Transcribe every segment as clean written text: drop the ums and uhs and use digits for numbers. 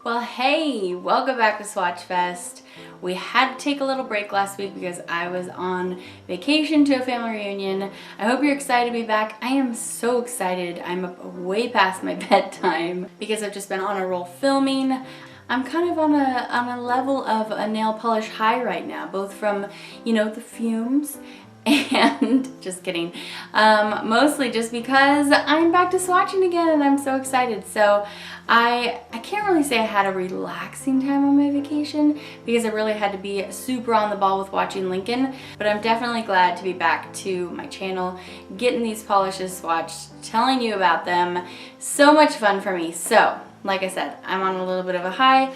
Well, hey, welcome back to Swatchfest. We had to take a little break last week because I was on vacation to a family reunion. I hope you're excited to be back. I am so excited. I'm up way past my bedtime because I've just been on a roll filming. I'm kind of on a level of a nail polish high right now, both from, the fumes and just kidding, mostly just because I'm back to swatching again and I'm so excited. So I can't really say I had a relaxing time on my vacation because I really had to be super on the ball with watching Lincoln, but I'm definitely glad to be back to my channel, getting these polishes swatched, telling you about them. So much fun for me. So like I said, I'm on a little bit of a high.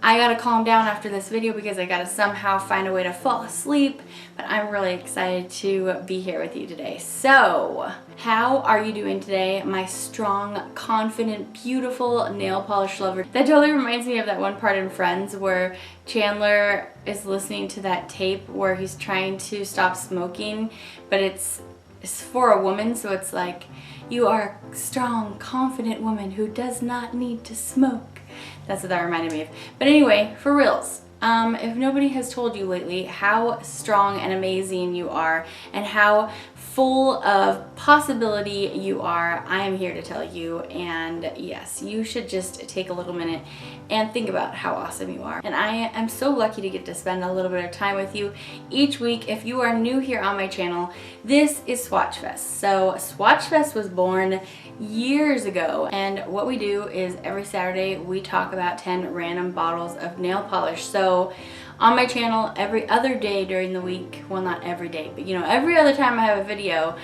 I gotta calm down after this video because I gotta somehow find a way to fall asleep, but I'm really excited to be here with you today. So, how are you doing today, my strong, confident, beautiful nail polish lover? That totally reminds me of that one part in Friends where Chandler is listening to that tape where he's trying to stop smoking, but it's for a woman, so it's like, you are a strong, confident woman who does not need to smoke. That's what that reminded me of. But anyway, for reals, if nobody has told you lately how strong and amazing you are and how full of possibility you are, I am here to tell you. And yes, you should just take a little minute and think about how awesome you are. And I am so lucky to get to spend a little bit of time with you each week. If you are new here on my channel, this is Swatchfest. So Swatchfest was born years ago, and what we do is every Saturday we talk about 10 random bottles of nail polish. So on my channel, every other day during the week, well, not every day, but every other time I have a video,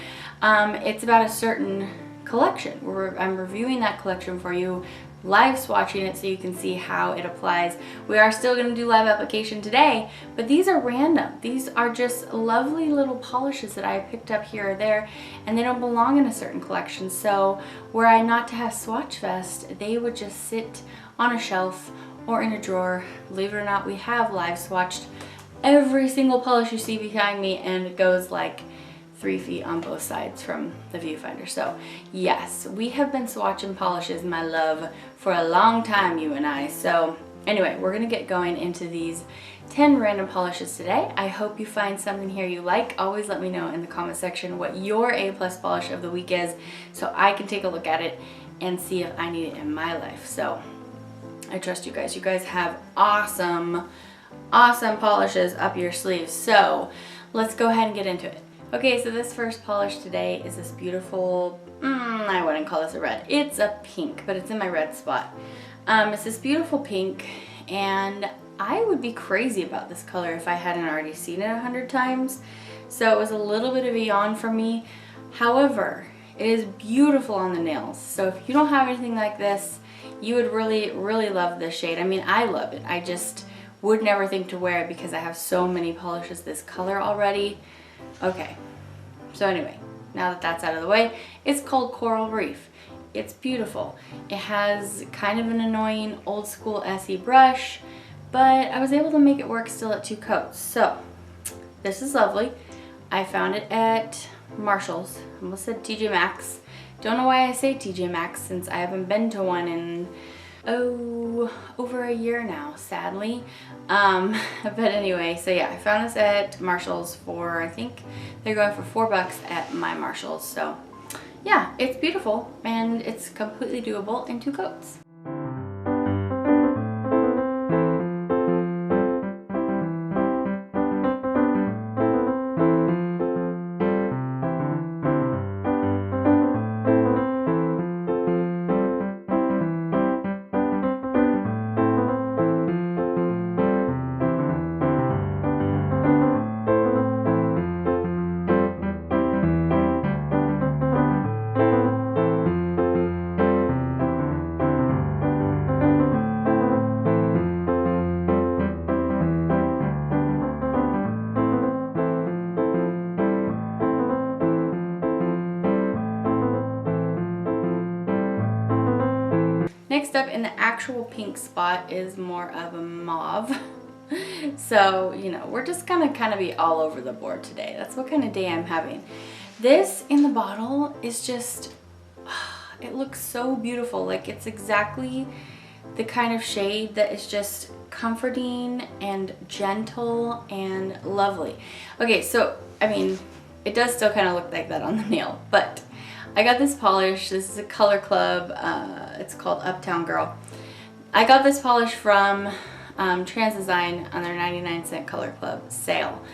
it's about a certain collection where I'm reviewing that collection for you, live swatching it so you can see how it applies. We are still going to do live application today, but these are random. These are just lovely little polishes that I picked up here or there, and they don't belong in a certain collection. So were I not to have Swatchfest, they would just sit on a shelf or in a drawer. Believe it or not, we have live swatched every single polish you see behind me, and it goes like 3 feet on both sides from the viewfinder. So yes, we have been swatching polishes, my love, for a long time, you and I. So anyway, we're gonna get going into these 10 random polishes today. I hope you find something here you like. Always let me know in the comment section what your A+ polish of the week is so I can take a look at it and see if I need it in my life. So I trust you guys. You guys have awesome, awesome polishes up your sleeves. So let's go ahead and get into it. Okay, so this first polish today is this beautiful, I wouldn't call this a red. It's a pink, but it's in my red spot. It's this beautiful pink, and I would be crazy about this color if I hadn't already seen it 100 times. So it was a little bit of a yawn for me. However, it is beautiful on the nails. So if you don't have anything like this, you would really, really love this shade. I mean, I love it. I just would never think to wear it because I have so many polishes this color already. Okay, so anyway, now that that's out of the way, it's called Coral Reef. It's beautiful. It has kind of an annoying old school Essie brush, but I was able to make it work still at 2 coats. So this is lovely. I found it at Marshall's. I almost said TJ Maxx. Don't know why I say TJ Maxx since I haven't been to one in over a year now, sadly. But anyway, so yeah, I found this at Marshall's for, I think they're going for $4 at my Marshall's. So yeah, it's beautiful and it's completely doable in 2 coats. Next up in the actual pink spot is more of a mauve. So, we're just gonna kind of be all over the board today. That's what kind of day I'm having. This in the bottle is just, it looks so beautiful. Like, it's exactly the kind of shade that is just comforting and gentle and lovely. Okay, so I mean, it does still kind of look like that on the nail, but I got this polish. This is a Color Club. It's called Uptown Girl. I got this polish from Transdesign on their 99-cent Color Club sale.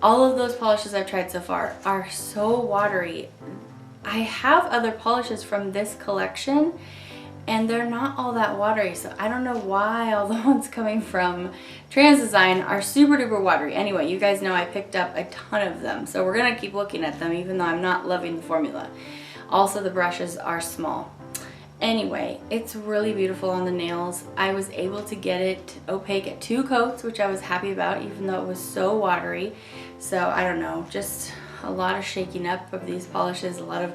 All of those polishes I've tried so far are so watery. I have other polishes from this collection and they're not all that watery, so I don't know why all the ones coming from Transdesign are super duper watery. Anyway, you guys know I picked up a ton of them, so we're gonna keep looking at them even though I'm not loving the formula. Also, the brushes are small. Anyway, it's really beautiful on the nails. I was able to get it opaque at 2 coats, which I was happy about even though it was so watery. So I don't know, just a lot of shaking up of these polishes, a lot of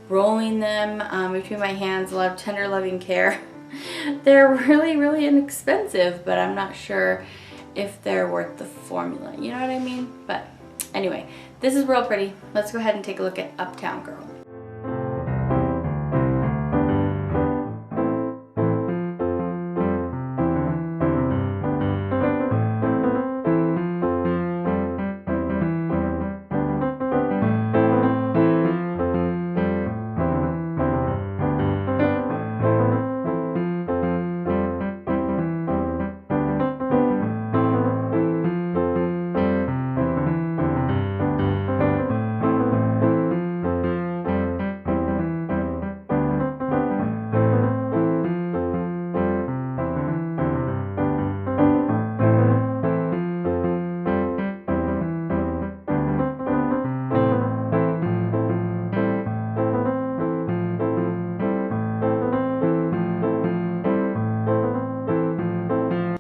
rolling them between my hands, a lot of tender loving care. They're really, really inexpensive, but I'm not sure if they're worth the formula. You know what I mean? But anyway, this is real pretty. Let's go ahead and take a look at Uptown Girl.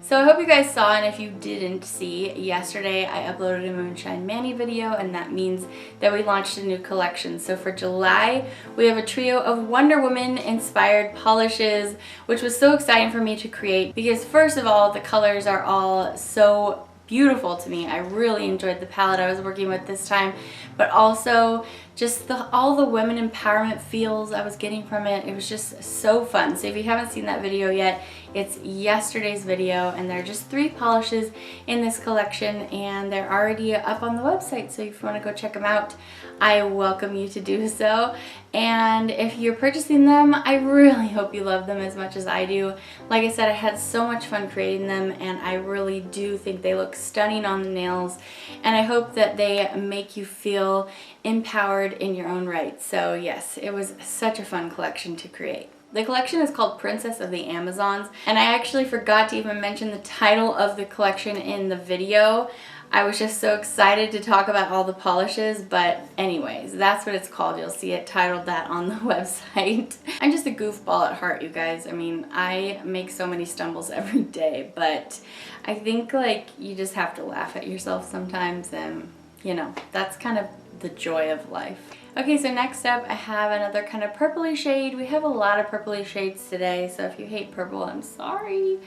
So I hope you guys saw, and if you didn't see, yesterday I uploaded a Moonshine Manny video, and that means that we launched a new collection. So for July, we have a trio of Wonder Woman inspired polishes, which was so exciting for me to create because first of all, the colors are all so beautiful to me. I really enjoyed the palette I was working with this time, but also just all the women empowerment feels I was getting from it. It was just so fun. So if you haven't seen that video yet, it's yesterday's video, and there are just 3 polishes in this collection and they're already up on the website. So if you want to go check them out, I welcome you to do so. And if you're purchasing them, I really hope you love them as much as I do. Like I said, I had so much fun creating them, and I really do think they look stunning on the nails, and I hope that they make you feel empowered in your own right. So yes, it was such a fun collection to create. The collection is called Princess of the Amazons, and I actually forgot to even mention the title of the collection in the video. I was just so excited to talk about all the polishes, but anyways, that's what it's called. You'll see it titled that on the website. I'm just a goofball at heart, you guys. I mean, I make so many stumbles every day, but I think like you just have to laugh at yourself sometimes, and you know, that's kind of the joy of life. Okay, so next up I have another kind of purpley shade. We have a lot of purpley shades today, so if you hate purple, I'm sorry.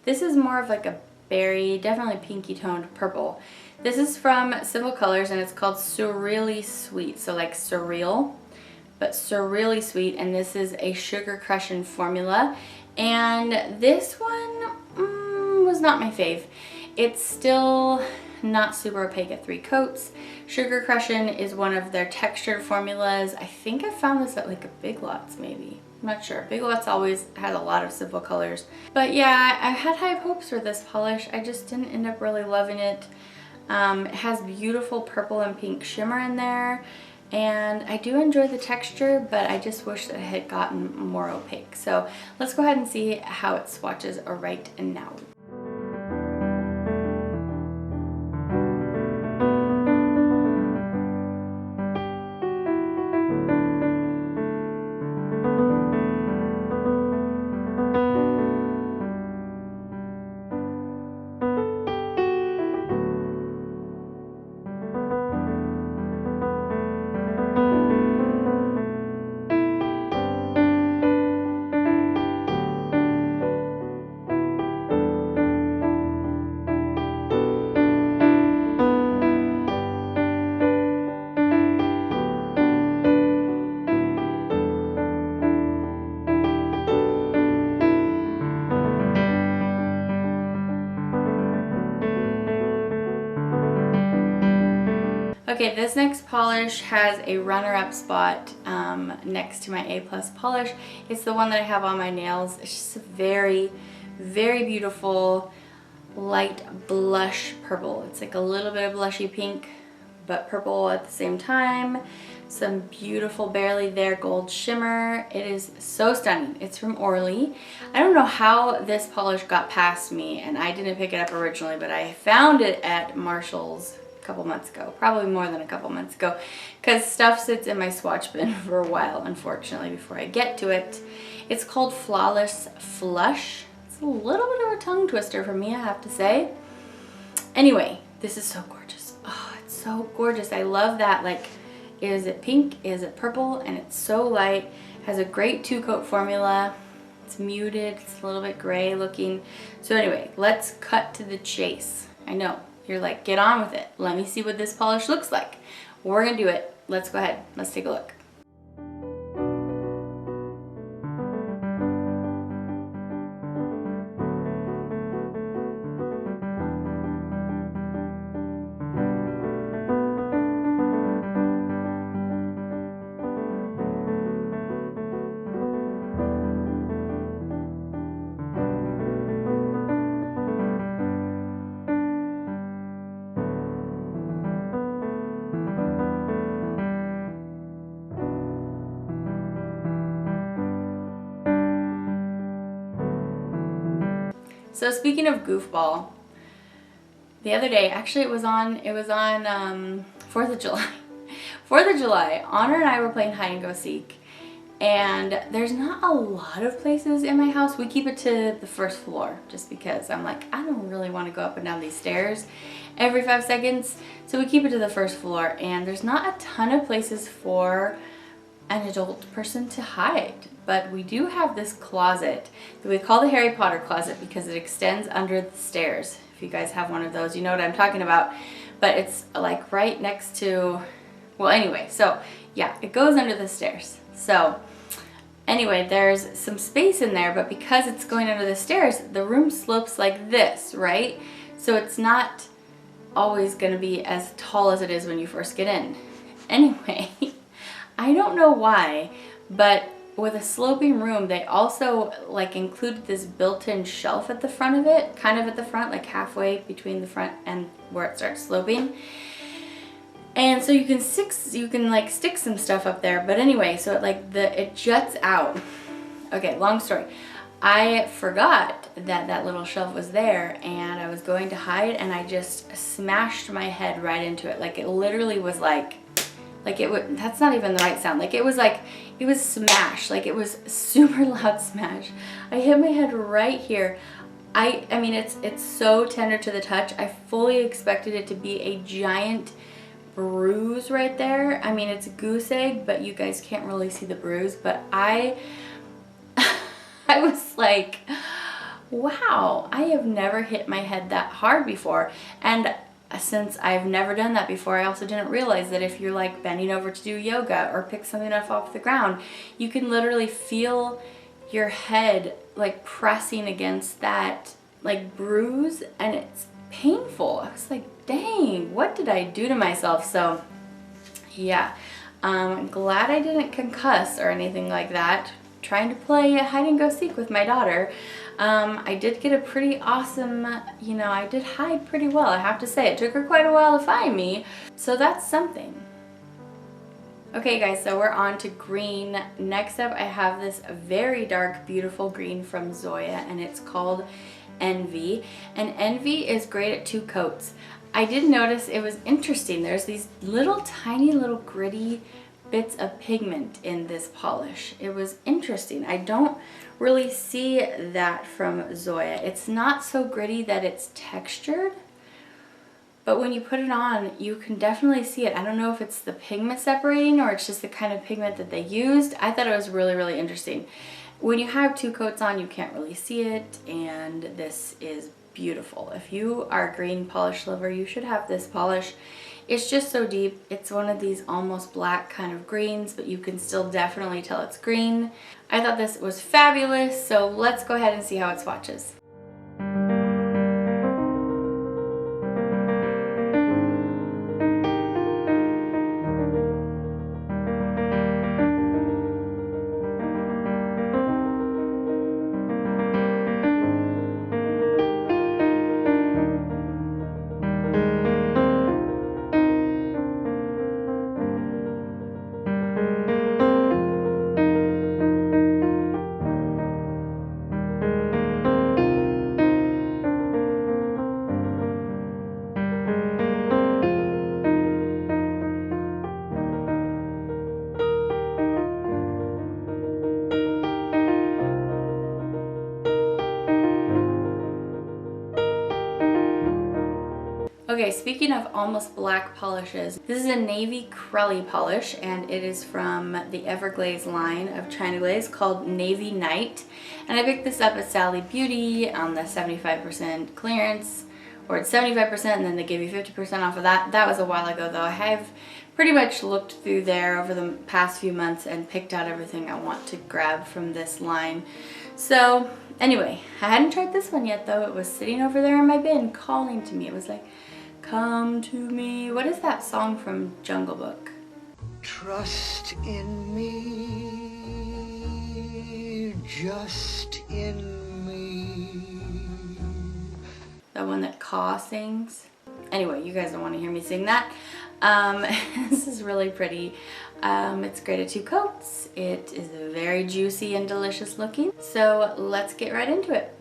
This is more of like a berry, definitely pinky toned purple. This is from Sinful Colors and it's called Surreally Sweet. So like surreal, but Surreally Sweet, and this is a sugar crushing formula. And this one was not my fave. It's still not super opaque at 3 coats. Sugar Crushin' is one of their textured formulas. I think I found this at like a Big Lots maybe. I'm not sure. Big Lots always had a lot of Sinful Colors. But yeah, I had high hopes for this polish. I just didn't end up really loving it. It has beautiful purple and pink shimmer in there. And I do enjoy the texture, but I just wish that it had gotten more opaque. So let's go ahead and see how it swatches right now. Okay, this next polish has a runner-up spot next to my A+ polish. It's the one that I have on my nails. It's just a very, very beautiful light blush purple. It's like a little bit of blushy pink, but purple at the same time. Some beautiful barely there gold shimmer. It is so stunning. It's from Orly. I don't know how this polish got past me, and I didn't pick it up originally, but I found it at Marshall's a couple months ago, probably more than a couple months ago, because stuff sits in my swatch bin for a while, unfortunately, before I get to it. It's called Flawless Flush. It's a little bit of a tongue twister for me, I have to say. Anyway, this is so gorgeous. Oh, it's so gorgeous. I love that, like, is it pink, is it purple, and it's so light. Has a great 2-coat formula. It's muted, it's a little bit gray looking. So anyway, let's cut to the chase. I know, you're like, get on with it. Let me see what this polish looks like. We're gonna do it. Let's go ahead, let's take a look. So speaking of goofball, the other day, actually it was on 4th of July. 4th of July, Honor and I were playing hide and go seek, and there's not a lot of places in my house. We keep it to the first floor just because I'm like, I don't really want to go up and down these stairs every 5 seconds. So we keep it to the first floor, and there's not a ton of places for an adult person to hide. But we do have this closet that we call the Harry Potter closet because it extends under the stairs. If you guys have one of those, you know what I'm talking about. But it's like right next to, well, anyway, so yeah, it goes under the stairs. So anyway, there's some space in there, but because it's going under the stairs, the room slopes like this, right? So it's not always gonna be as tall as it is when you first get in. Anyway, I don't know why, but with a sloping room, they also like included this built-in shelf at the front of it, kind of at the front, like halfway between the front and where it starts sloping. And so you can like stick some stuff up there. But anyway, so it juts out. Okay, long story. I forgot that that little shelf was there, and I was going to hide, and I just smashed my head right into it. Like it literally was like it would, that's not even the right sound. Like it was smash. Like it was super loud smash. I hit my head right here. I mean, it's so tender to the touch. I fully expected it to be a giant bruise right there. I mean, it's a goose egg, but you guys can't really see the bruise. But I was like, wow, I have never hit my head that hard before. And since I've never done that before, I also didn't realize that if you're like bending over to do yoga or pick something up off the ground, you can literally feel your head like pressing against that like bruise, and it's painful. I was like, dang, what did I do to myself? So yeah, I'm glad I didn't concuss or anything like that trying to play hide and go seek with my daughter. I did get a pretty awesome, you know, I did hide pretty well, I have to say. It took her quite a while to find me, so that's something. Okay guys, so we're on to green. Next up I have this very dark, beautiful green from Zoya, and it's called Envy. And Envy is great at 2 coats. I did notice it was interesting. There's these little tiny little gritty bits of pigment in this polish. It was interesting. I don't really see that from Zoya. It's not so gritty that it's textured, but when you put it on, you can definitely see it. I don't know if it's the pigment separating or it's just the kind of pigment that they used. I thought it was really, really interesting. When you have 2 coats on, you can't really see it, and this is beautiful. If you are a green polish lover, you should have this polish. It's just so deep. It's one of these almost black kind of greens, but you can still definitely tell it's green. I thought this was fabulous, so let's go ahead and see how it swatches. Okay, speaking of almost black polishes, this is a navy crelly polish and it is from the Everglaze line of China Glaze called Navy Night. And I picked this up at Sally Beauty on the 75% clearance, or it's 75% and then they give you 50% off of that. That was a while ago though. I have pretty much looked through there over the past few months and picked out everything I want to grab from this line. So anyway, I hadn't tried this one yet though. It was sitting over there in my bin calling to me. It was like, come to me. What is that song from Jungle Book? Trust in me, just in me. The one that Ka sings. Anyway, you guys don't want to hear me sing that. This is really pretty. It's graded 2 coats. It is very juicy and delicious looking. So let's get right into it.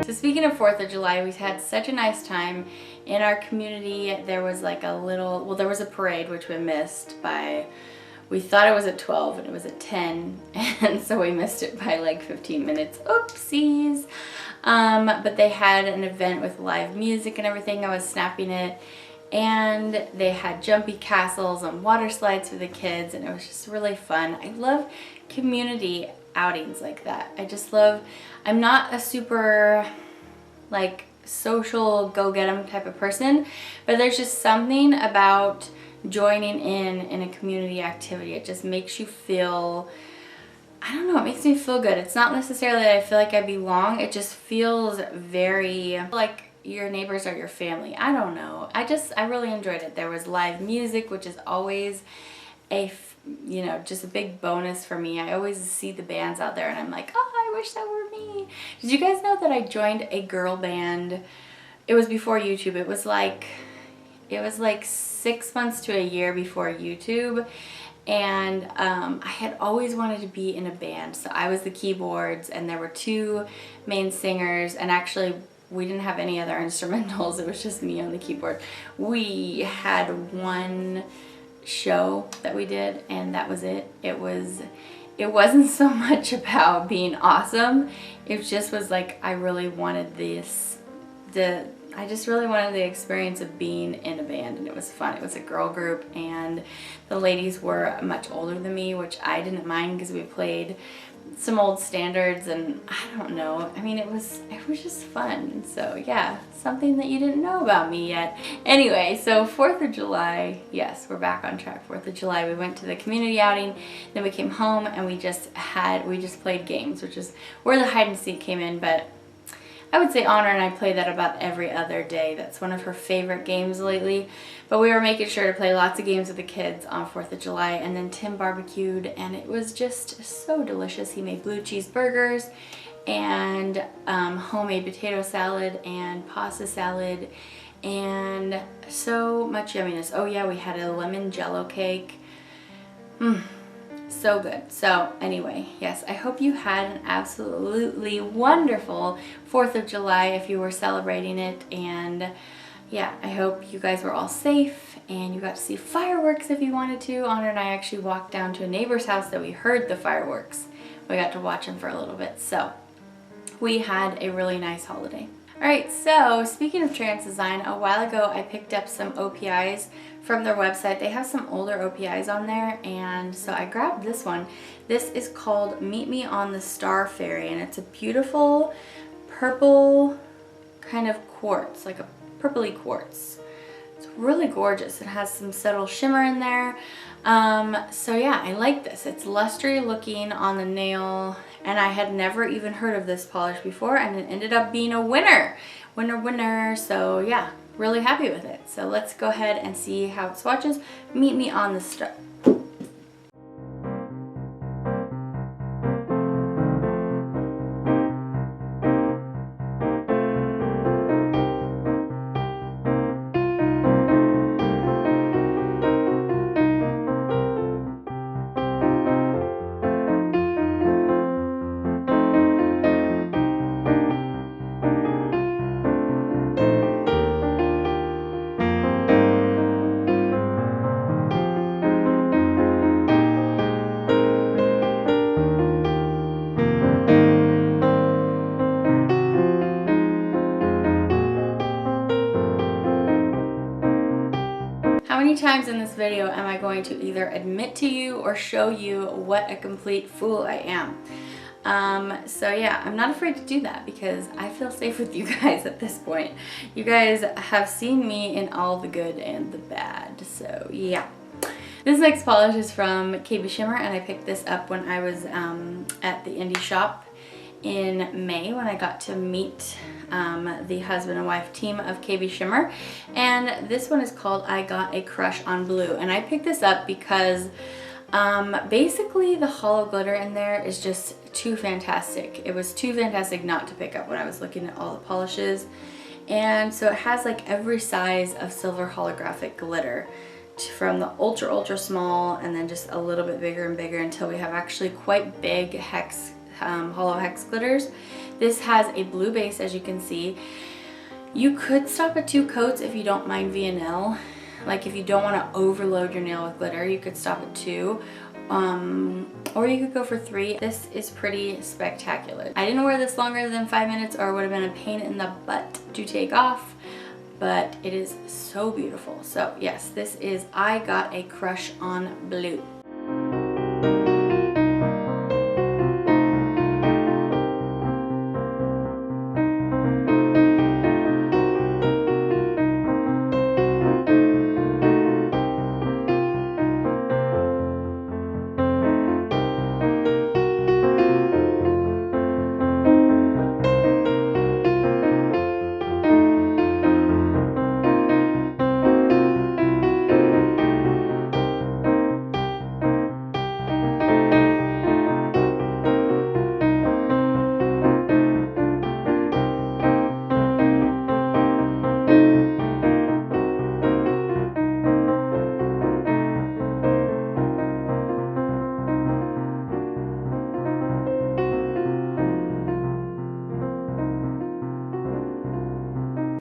So speaking of 4th of July, we had such a nice time in our community. There was like a little, well, there was a parade which we missed by, we thought it was at 12 and it was at 10, and so we missed it by like 15 minutes. Oopsies. But they had an event with live music and everything. I was snapping it, and they had jumpy castles and water slides for the kids, and it was just really fun. I love community outings like that. I just love, I'm not a super like social go get 'em type of person, but there's just something about joining in a community activity. It just makes you feel, I don't know, it makes me feel good. It's not necessarily that I feel like I belong. It just feels very like your neighbors are your family. I don't know. I really enjoyed it. There was live music, which is always a, you know, just a big bonus for me. I always see the bands out there and I'm like, oh, I wish that were me. Did you guys know that I joined a girl band? It was before YouTube. It was like 6 months to a year before YouTube. And I had always wanted to be in a band. So I was the keyboards and there were 2 main singers, and actually we didn't have any other instrumentals. It was just me on the keyboard. We had one show that we did and that was it. It wasn't so much about being awesome. It just was like I really wanted I just really wanted the experience of being in a band, and it was fun. It was a girl group and the ladies were much older than me, which I didn't mind because we played some old standards, and I don't know, I mean, it was just fun. So yeah, something that you didn't know about me yet. Anyway, so 4th of July, yes, we're back on track. 4th of July, we went to the community outing, then we came home and we just played games, which is where the hide and seek came in. But I would say Honor and I play that about every other day. That's one of her favorite games lately. But we were making sure to play lots of games with the kids on 4th of July. And then Tim barbecued and it was just so delicious. He made blue cheese burgers and homemade potato salad and pasta salad and so much yumminess. Oh yeah, we had a lemon jello cake. So good. So anyway, yes, I hope you had an absolutely wonderful 4th of July if you were celebrating it. And yeah, I hope you guys were all safe and you got to see fireworks if you wanted to. Honor and I actually walked down to a neighbor's house that we heard the fireworks. We got to watch them for a little bit. So we had a really nice holiday. Alright, so speaking of trans design, a while ago I picked up some OPIs from their website. They have some older OPIs on there, and so I grabbed this one. This is called Meet Me on the Star Ferry, and it's a beautiful purple kind of quartz, like a purpley quartz. It's really gorgeous. It has some subtle shimmer in there. So yeah, I like this. It's lustery looking on the nail, and I had never even heard of this polish before, and it ended up being a winner. Winner. So yeah, really happy with it. So let's go ahead and see how it swatches. Meet me on the stove. How many times in this video am I going to either admit to you or show you what a complete fool I am? So yeah, I'm not afraid to do that because I feel safe with you guys at this point. You guys have seen me in all the good and the bad, so yeah. This next polish is from KB Shimmer, and I picked this up when I was at the indie shop in May when I got to meet the husband and wife team of KB Shimmer. And this one is called I Got a Crush on Blue. And I picked this up because basically the hollow glitter in there is just too fantastic. It was too fantastic not to pick up when I was looking at all the polishes. And so it has like every size of silver holographic glitter, from the ultra small and then just a little bit bigger and bigger until we have actually quite big hex hollow hex glitters. This has a blue base, as you can see. You could stop at 2 coats if you don't mind V&L. Like if you don't want to overload your nail with glitter, you could stop at 2. Or you could go for 3. This is pretty spectacular. I didn't wear this longer than 5 minutes or it would have been a pain in the butt to take off, but it is so beautiful. So yes, this is I Got a Crush on Blue.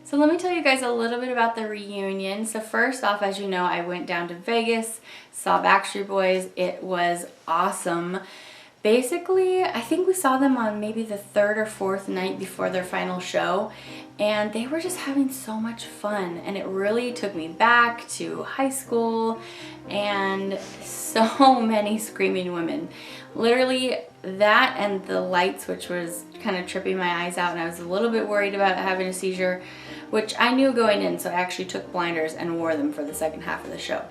So let me tell you guys a little bit about the reunion. So first off, as you know, I went down to Vegas, saw Backstreet Boys. It was awesome. Basically, I think we saw them on maybe the 3rd or 4th night before their final show, and they were just having so much fun, and it really took me back to high school and so many screaming women. Literally that and the lights, which was kind of tripping my eyes out, and I was a little bit worried about having a seizure, which I knew going in, so I actually took blinders and wore them for the second half of the show.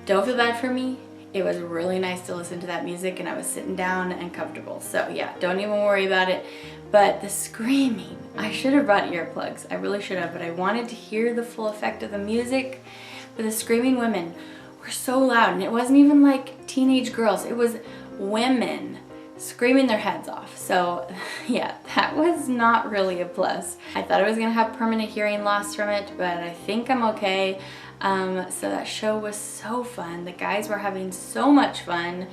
Don't feel bad for me. It was really nice to listen to that music, and I was sitting down and comfortable. So yeah, don't even worry about it. But the screaming, I should have brought earplugs. I really should have, but I wanted to hear the full effect of the music. But the screaming women were so loud, and it wasn't even like teenage girls. It was women screaming their heads off. So yeah, that was not really a plus. I thought I was gonna have permanent hearing loss from it, but I think I'm okay. So that show was so fun. The guys were having so much fun.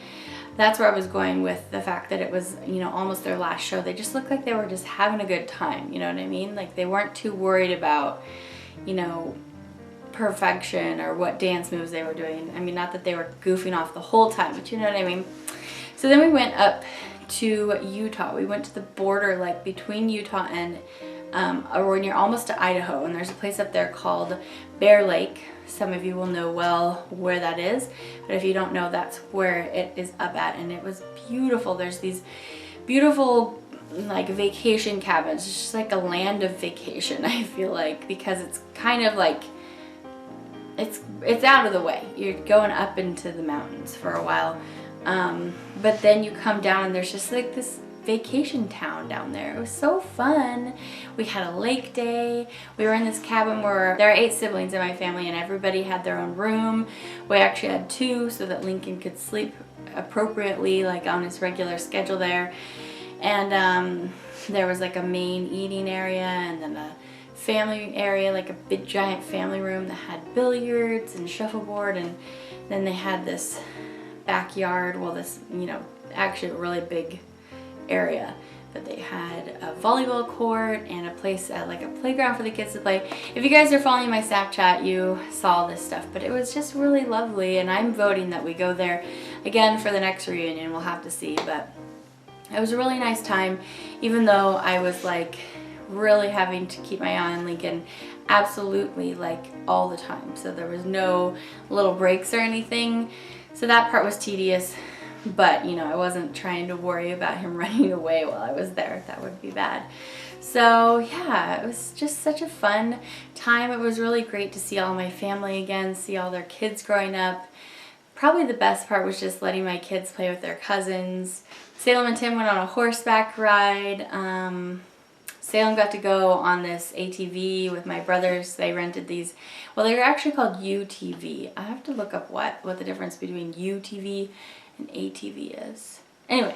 That's where I was going with the fact that it was, you know, almost their last show. They just looked like they were just having a good time, you know what I mean? Like they weren't too worried about, you know, perfection or what dance moves they were doing. I mean, not that they were goofing off the whole time, but you know what I mean? So then we went up to Utah. We went to the border, like between Utah and or when you're almost to Idaho, and there's a place up there called Bear Lake. Some of you will know well where that is, but if you don't know, that's where it is up at, and it was beautiful. There's these beautiful like vacation cabins. It's just like a land of vacation, I feel like, because it's kind of like it's out of the way. You're going up into the mountains for a while, but then you come down and there's just like this vacation town down there. It was so fun. We had a lake day. We were in this cabin where there are 8 siblings in my family and everybody had their own room. We actually had 2 so that Lincoln could sleep appropriately, like on his regular schedule there. And there was like a main eating area and then a family area, like a big giant family room that had billiards and shuffleboard, and then they had this backyard, well, this, you know, actually a really big area, but they had a volleyball court and a place, like a playground for the kids to play. If you guys are following my Snapchat, you saw this stuff, but it was just really lovely, and I'm voting that we go there again for the next reunion. We'll have to see, but it was a really nice time, even though I was like really having to keep my eye on Lincoln absolutely like all the time. So there was no little breaks or anything. So that part was tedious, but you know, I wasn't trying to worry about him running away while I was there. That would be bad. So yeah, it was just such a fun time. It was really great to see all my family again, see all their kids growing up. Probably the best part was just letting my kids play with their cousins. Salem and Tim went on a horseback ride. Salem got to go on this ATV with my brothers. They rented these, well, they were actually called UTV. I have to look up what the difference between UTV and ATV is. Anyway,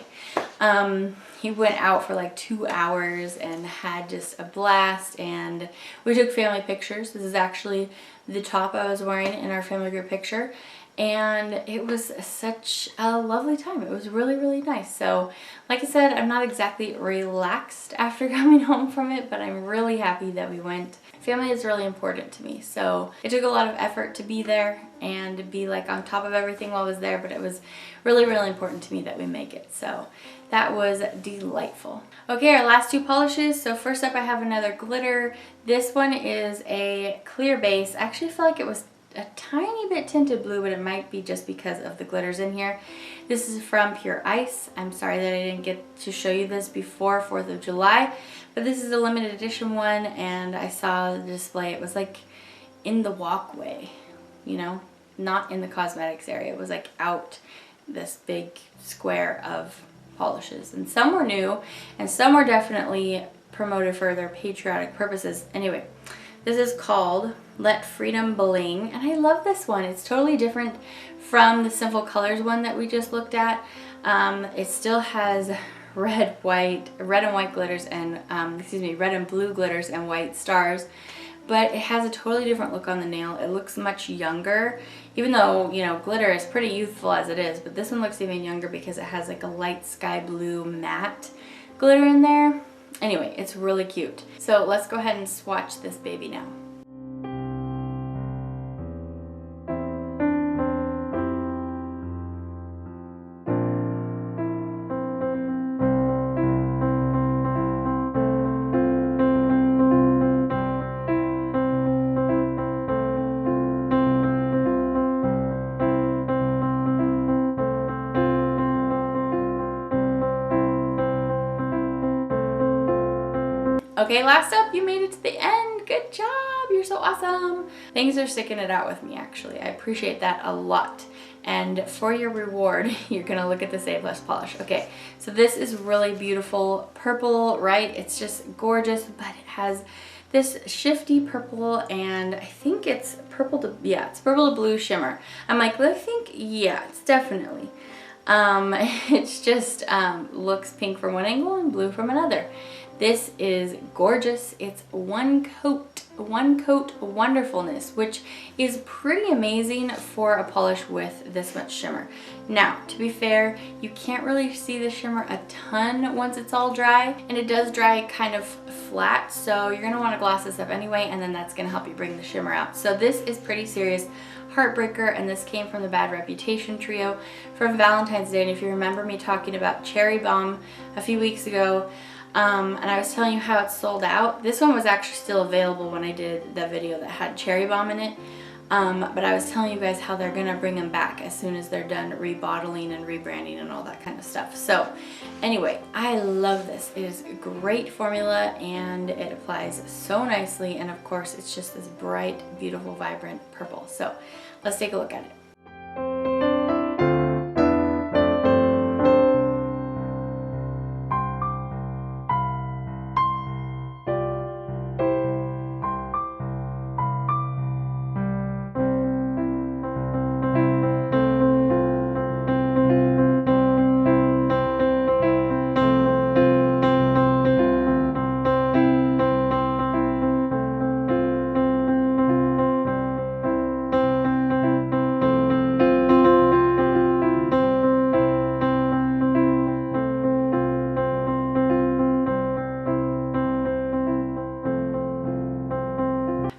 he went out for like 2 hours and had just a blast, and we took family pictures. This is actually the top I was wearing in our family group picture. And it was such a lovely time. It was really, really nice. So, like I said, I'm not exactly relaxed after coming home from it, but I'm really happy that we went. Family is really important to me. So, it took a lot of effort to be there and to be like on top of everything while I was there, but it was really, really important to me that we make it. So, that was delightful. Okay, our last 2 polishes. So, first up I have another glitter. This one is a clear base. I actually feel like it was a tiny bit tinted blue, but it might be just because of the glitters in here. This is from Pure Ice. I'm sorry that I didn't get to show you this before 4th of July, but this is a limited edition one, and I saw the display. It was like in the walkway, you know, not in the cosmetics area. It was like out this big square of polishes, and some were new and some were definitely promoted for their patriotic purposes. Anyway, this is called Let Freedom Bling, and I love this one. It's totally different from the Sinful Colors one that we just looked at. It still has red and white glitters and, red and blue glitters and white stars, but it has a totally different look on the nail. It looks much younger, even though, you know, glitter is pretty youthful as it is, but this one looks even younger because it has like a light sky blue matte glitter in there. Anyway, it's really cute. So let's go ahead and swatch this baby now. Okay, last up, you made it to the end. Good job, you're so awesome. Thanks for sticking it out with me, actually. I appreciate that a lot. And for your reward, you're gonna look at this A+ polish. Okay, so this is really beautiful purple, right? It's just gorgeous, but it has this shifty purple, and I think it's purple to, yeah, it's purple to blue shimmer. I'm like, I think, yeah, it's definitely. It's just looks pink from one angle and blue from another. This is gorgeous. It's one coat wonderfulness, which is pretty amazing for a polish with this much shimmer. Now, to be fair, you can't really see the shimmer a ton once it's all dry, and it does dry kind of flat, so you're gonna wanna gloss this up anyway, and then that's gonna help you bring the shimmer out. So this is pretty serious heartbreaker, and this came from the Bad Reputation trio from Valentine's Day. And if you remember me talking about Cherry Bomb a few weeks ago, and I was telling you how it's sold out, this one was actually still available when I did the video that had Cherry Bomb in it. But I was telling you guys how they're gonna bring them back as soon as they're done rebottling and rebranding and all that kind of stuff. So anyway, I love this. It is a great formula and it applies so nicely. And of course, it's just this bright, beautiful, vibrant purple. So let's take a look at it.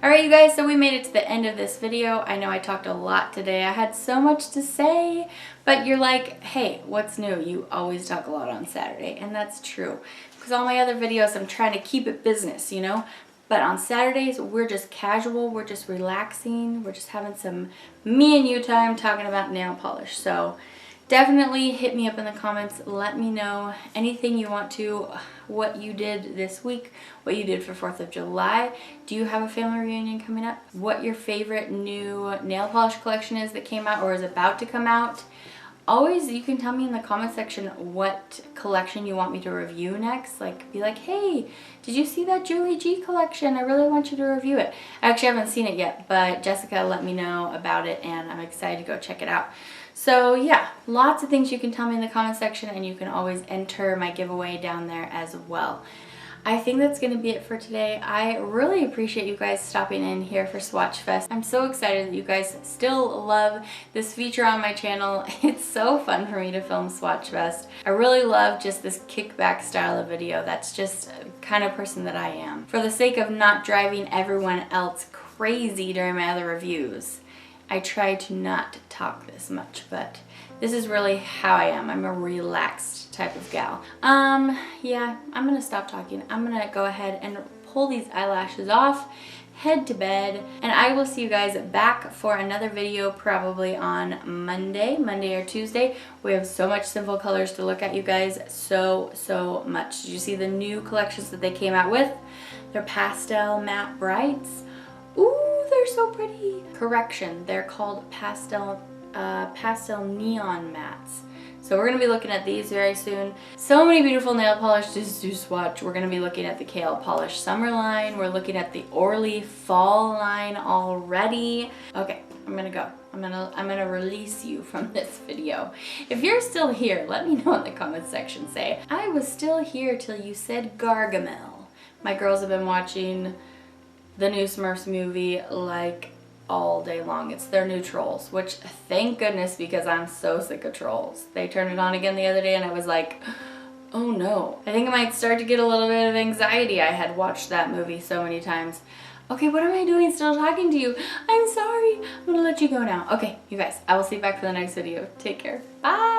Alright you guys, so we made it to the end of this video. I know I talked a lot today. I had so much to say, but you're like, hey, what's new? You always talk a lot on Saturday, and that's true. Because all my other videos, I'm trying to keep it business, you know? But on Saturdays, we're just casual, we're just relaxing, we're just having some me and you time talking about nail polish. So definitely hit me up in the comments. Let me know anything you want to, what you did this week, what you did for 4th of July. Do you have a family reunion coming up? What your favorite new nail polish collection is that came out or is about to come out. Always, you can tell me in the comment section what collection you want me to review next. Like, be like, hey, did you see that Julie G collection? I really want you to review it. I actually haven't seen it yet, but Jessica let me know about it and I'm excited to go check it out. So yeah, lots of things you can tell me in the comment section and you can always enter my giveaway down there as well. I think that's going to be it for today. I really appreciate you guys stopping in here for Swatchfest. I'm so excited that you guys still love this feature on my channel. It's so fun for me to film Swatchfest. I really love just this kickback style of video. That's just the kind of person that I am. For the sake of not driving everyone else crazy during my other reviews, I try to not talk this much, but this is really how I am. I'm a relaxed type of gal. Yeah, I'm gonna stop talking. I'm gonna go ahead and pull these eyelashes off, head to bed, and I will see you guys back for another video probably on Monday or Tuesday. We have so much Sinful colors to look at, you guys. So much. Did you see the new collections that they came out with? They're pastel matte brights. Ooh, they're so pretty. Correction, they're called pastel neon mattes. So we're going to be looking at these very soon. So many beautiful nail polishes to swatch. We're going to be looking at the Kale Polish Summer line. We're looking at the Orly Fall line already. Okay, I'm going to go. I'm gonna release you from this video. If you're still here, let me know in the comments section. Say, I was still here till you said Gargamel. My girls have been watching the new Smurfs movie like all day long. It's their new Trolls, which thank goodness, because I'm so sick of Trolls. They turned it on again the other day and I was like, oh no. I think I might start to get a little bit of anxiety. I had watched that movie so many times. Okay, what am I doing still talking to you? I'm sorry. I'm gonna let you go now. Okay, you guys, I will see you back for the next video. Take care. Bye.